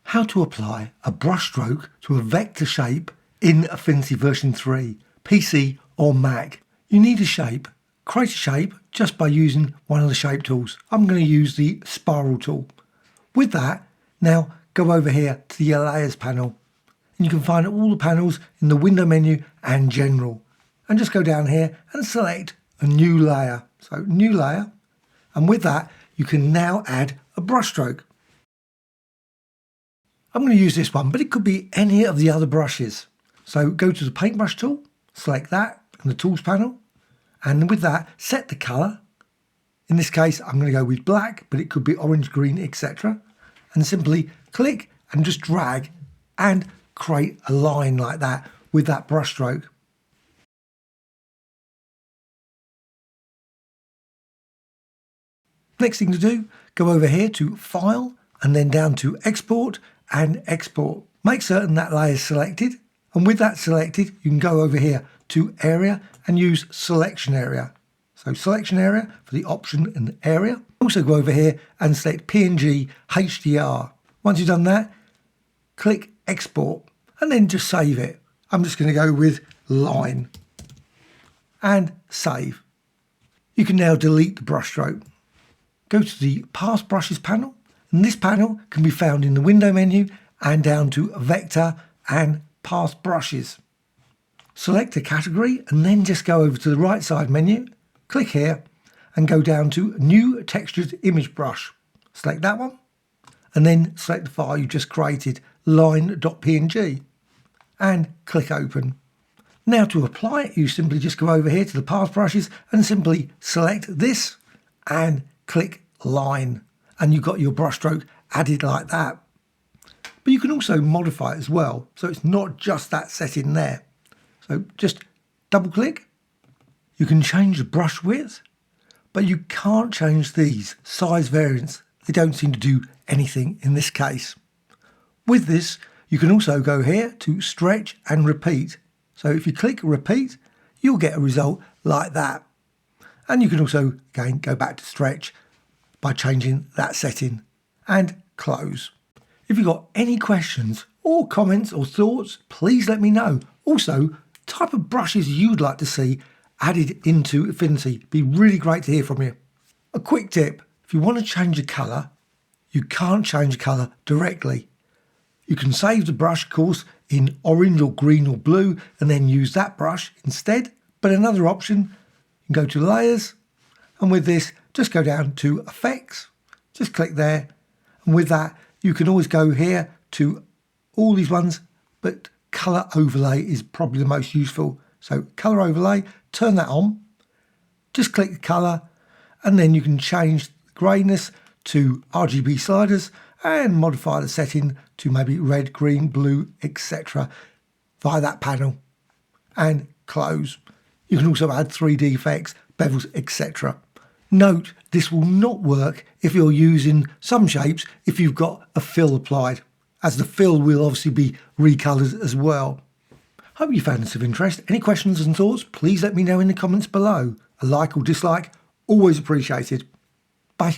How to apply a brushstroke to a vector shape in Affinity version 3, PC or Mac. You need a shape. Create a shape just by using one of the shape tools. I'm going to use the spiral tool. With that, now go over here to the layers panel, and you can find all the panels in the window menu and general. And just go down here and select a new layer. So new layer, and with that you can now add a brushstroke. I'm going to use this one, but it could be any of the other brushes. So go to the paintbrush tool, select that in the tools panel, and with that set the colour. In this case I'm going to go with black, but it could be orange, green, etc. And simply click and just drag and create a line like that with that brushstroke. Next thing to do, go over here to File and then down to Export and Export. Make certain that layer is selected, and with that selected you can go over here to Area and use Selection Area. So Selection Area for the option in the area. Also go over here and select PNG HDR. Once you've done that, click Export and then just save it. I'm just going to go with Line and Save. You can now delete the brushstroke. Go to the Past Brushes panel, and this panel can be found in the window menu and down to Vector and Past Brushes. Select a category and then just go over to the right side menu, click here and go down to New Textured Image Brush. Select that one and then select the file you just created, line.png, and click Open. Now to apply it, you simply just go over here to the Past Brushes and simply select this and click Line, and you've got your brushstroke added like that. But you can also modify it as well, so it's not just that setting there. So just double click. You can change the brush width, but you can't change these size variants. They don't seem to do anything in this case. With this, you can also go here to Stretch and Repeat. So if you click Repeat, you'll get a result like that. And you can also, again, go back to Stretch by changing that setting and Close. If you've got any questions or comments or thoughts, please let me know. Also, type of brushes you'd like to see added into Affinity. It'd be really great to hear from you. A quick tip, if you want to change a colour, you can't change the colour directly. You can save the brush, of course, in orange or green or blue and then use that brush instead. But another option, you can go to Layers, and with this, just go down to Effects, just click there, and with that, you can always go here to all these ones, but Colour Overlay is probably the most useful. So Colour Overlay, turn that on, just click the colour, and then you can change the greyness to RGB sliders and modify the setting to maybe red, green, blue, etc. via that panel, and Close. You can also add 3D effects, bevels, etc. Note, this will not work if you're using some shapes if you've got a fill applied, as the fill will obviously be recoloured as well. Hope you found this of interest. Any questions and thoughts, please let me know in the comments below. A like or dislike, always appreciated. Bye.